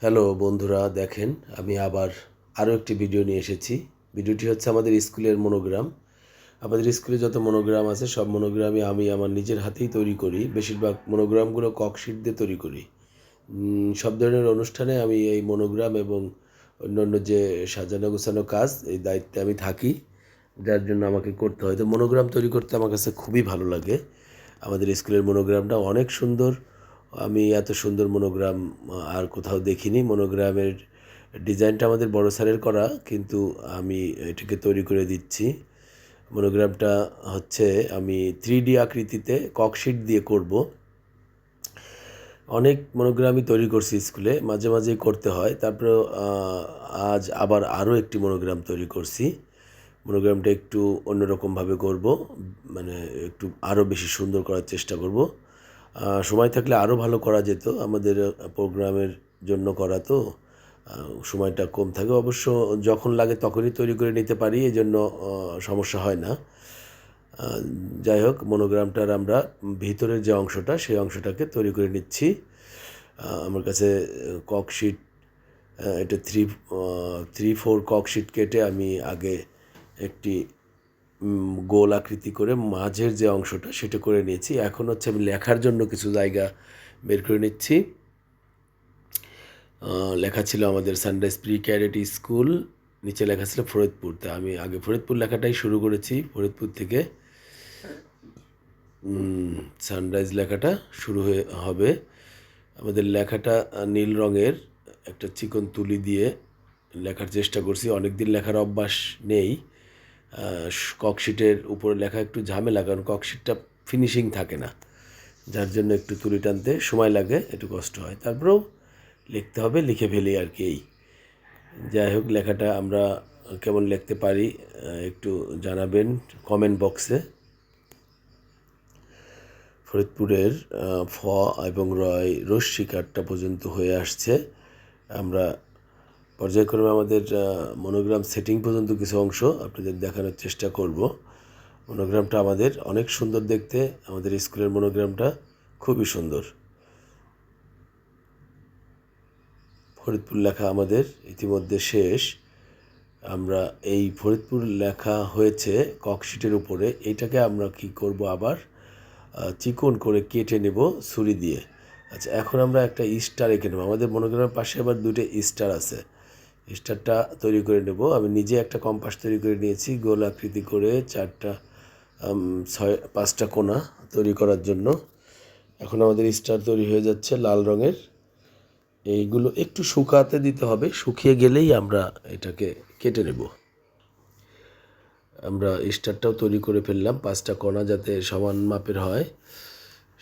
Hello বন্ধুরা, দেখেন আমি আবার আরও একটি ভিডিও নিয়ে এসেছি। ভিডিওটি হচ্ছে আমাদের স্কুলের মনোগ্রাম। আমাদের স্কুলে যত মনোগ্রাম আছে সব মনোগ্রামই আমি আমার নিজের হাতেই তৈরি করি। বেশিরভাগ মনোগ্রামগুলো ককশিট দিয়ে তৈরি করি। সব ধরনের অনুষ্ঠানে আমি এই মনোগ্রাম এবং অন্যান্য যে সাজানো গোছানো কাজ, এই দায়িত্বে আমি থাকি, যার জন্য আমাকে করতে হয়। তো মনোগ্রাম তৈরি করতে আমার কাছে খুবই ভালো লাগে। আমাদের স্কুলের মনোগ্রামটা অনেক সুন্দর। আমি এত সুন্দর মনোগ্রাম আর কোথাও দেখিনি। মনোগ্রামের ডিজাইনটা আমাদের বড় স্যারের করা, কিন্তু আমি এটাকে তৈরি করে দিচ্ছি। মনোগ্রামটা হচ্ছে আমি 3D আকৃতিতে ককশিট দিয়ে করব। অনেক মনোগ্রামই তৈরি করছি স্কুলে, মাঝে মাঝেই করতে হয়। তারপরেও আজ আবার আরও একটি মনোগ্রাম তৈরি করছি। মনোগ্রামটা একটু অন্যরকমভাবে করব, মানে একটু আরও বেশি সুন্দর করার চেষ্টা করব। সময় থাকলে আরও ভালো করা যেত, আমাদের প্রোগ্রামের জন্য করা তো সময়টা কম থাকে। অবশ্য যখন লাগে তখনই তৈরি করে নিতে পারি, এই জন্য সমস্যা হয় না। যাই হোক, মনোগ্রামটার আমরা ভিতরের যে অংশটা, সেই অংশটাকে তৈরি করে নিচ্ছি। আমার কাছে ককশিট, এটা 3-4 ককশিট কেটে আমি আগে একটি গোল আকৃতি করে মাঝের যে অংশটা সেটা করে নিয়েছি। এখন হচ্ছে আমি লেখার জন্য কিছু জায়গা বের করে নিচ্ছি। লেখা ছিল আমাদের সানরাইজ প্রি ক্যাডেট স্কুল, নিচে লেখা ছিল ফরিদপুর। তা আমি আগে ফরিদপুর লেখাটাই শুরু করেছি। ফরিদপুর থেকে সানরাইজ লেখাটা শুরু হবে। আমাদের লেখাটা নীল রঙের একটা চিকন তুলি দিয়ে লেখার চেষ্টা করছি। অনেক দিন লেখার অভ্যাস নেই। ককশিটের উপরে লেখা একটু ঝামেলা, কারণ ককশিটটা ফিনিশিং থাকে না, যার জন্য একটু তুলি টানতে সময় লাগে, একটু কষ্ট হয়। তারপরেও লিখতে হবে, লিখে ফেলি আর কি। যাই হোক, লেখাটা আমরা কেমন লিখতে পারি একটু জানাবেন কমেন্ট বক্সে। ফরিদপুরের ফ এবং রয় রস্যিকারটা পর্যন্ত হয়ে আসছে। আমরা পর্যায়ক্রমে আমাদের মনোগ্রাম সেটিং পর্যন্ত কিছু অংশ আপনাদের দেখানোর চেষ্টা করব। মনোগ্রামটা আমাদের অনেক সুন্দর দেখতে, আমাদের স্কুলের মনোগ্রামটা খুবই সুন্দর। ফরিদপুর লেখা আমাদের ইতিমধ্যে শেষ। আমরা এই ফরিদপুর লেখা হয়েছে ককশিটের উপরে, এইটাকে আমরা কি করব, আবার চিকন করে কেটে নেব ছুরি দিয়ে। আচ্ছা, এখন আমরা একটা স্টার এঁকে নেব। আমাদের মনোগ্রামের পাশে আবার 2টা স্টার আছে, স্টারটা তৈরি করে নেব। আমি নিজে একটা কম্পাস তৈরি করে নিয়েছি, গোল আকৃতি করে 5টা কোণা তৈরি করার জন্য। এখন আমাদের স্টার তৈরি হয়ে যাচ্ছে লাল রঙের। এইগুলো একটু শুকাতে দিতে হবে, শুকিয়ে গেলেই আমরা এটাকে কেটে নেব। আমরা স্টারটাও তৈরি করে ফেললাম, 5টা কোণা যাতে সমান মাপের হয়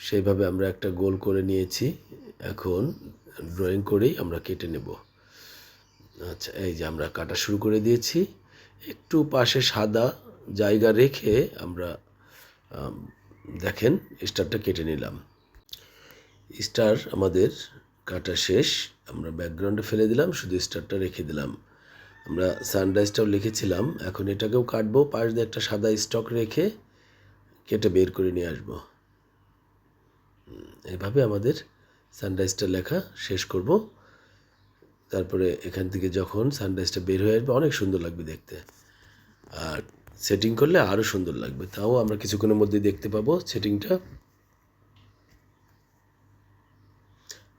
সেইভাবে আমরা একটা গোল করে নিয়েছি। এখন ড্রয়িং করেই আমরা কেটে নেব। আচ্ছা, এই যে আমরা কাটা শুরু করে দিয়েছি। একটু পাশে সাদা জায়গা রেখে আমরা দেখেন স্টারটা কেটে নিলাম। স্টার আমাদের কাটা শেষ। আমরা ব্যাকগ্রাউন্ডে ফেলে দিলাম, শুধু স্টারটা রেখে দিলাম। আমরা সানরাইজটাও লিখেছিলাম, এখন এটাকেও কাটবো। পাশ দিয়ে একটা সাদা স্টক রেখে কেটে বের করে নিয়ে আসবো। এভাবে আমাদের সানরাইজটা লেখা শেষ করব। তারপরে এখান থেকে যখন সানরাইজটা বের হয়ে আসবে অনেক সুন্দর লাগবে দেখতে, আর সেটিং করলে আরও সুন্দর লাগবে। তাও আমরা কিছুক্ষণের মধ্যেই দেখতে পাবো সেটিংটা।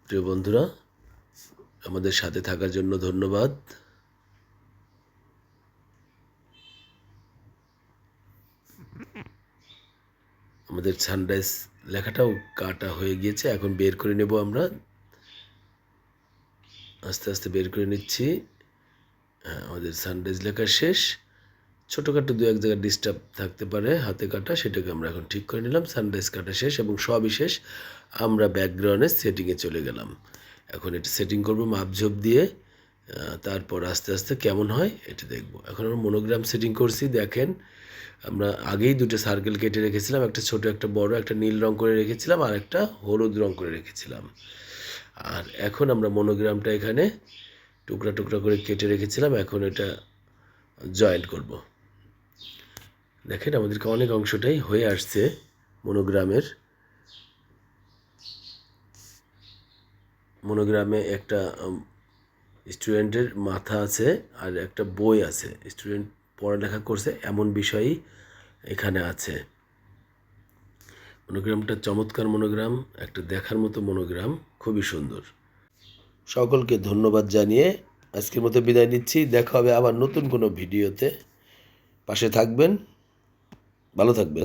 প্রিয় বন্ধুরা, আমাদের সাথে থাকার জন্য ধন্যবাদ। আমাদের সানরাইজ লেখাটাও কাটা হয়ে গিয়েছে, এখন বের করে নেব আমরা। আস্তে আস্তে বের করে নিচ্ছি। আমাদের সানরাইজ লেখা শেষ। ছোটোখাটো 2-1 জায়গায় ডিস্টার্ব থাকতে পারে হাতে কাটা, সেটাকে আমরা এখন ঠিক করে নিলাম। সানরাইজ কাটা শেষ এবং সবই শেষ। আমরা ব্যাকগ্রাউন্ডের সেটিংয়ে চলে গেলাম। এখন এটা সেটিং করব মাপঝোপ দিয়ে, তারপর আস্তে আস্তে কেমন হয় এটা দেখব। এখন আমরা মনোগ্রাম সেটিং করছি, দেখেন আমরা আগেই 2টা সার্কেল কেটে রেখেছিলাম, একটা ছোট একটা বড়, একটা নীল রং করে রেখেছিলাম আর একটা হলুদ রং করে রেখেছিলাম। আর এখন আমরা মনোগ্রামটা এখানে টুকরা টুকরা করে কেটে রেখেছিলাম, এখন এটা জয়েন্ট করব। দেখেন আমাদেরকে অনেক অংশটাই হয়ে আসছে মনোগ্রামে একটা স্টুডেন্টের মাথা আছে আর একটা বই আছে, স্টুডেন্ট পড়ালেখা করছে এমন বিষয়ই এখানে আছে। মনোগ্রামটা চমৎকার মনোগ্রাম, একটা দেখার মতো মনোগ্রাম, খুবই সুন্দর। সকলকে ধন্যবাদ জানিয়ে আজকের মতো বিদায় নিচ্ছি। দেখা হবে আবার নতুন কোনো ভিডিওতে। পাশে থাকবেন, ভালো থাকবেন।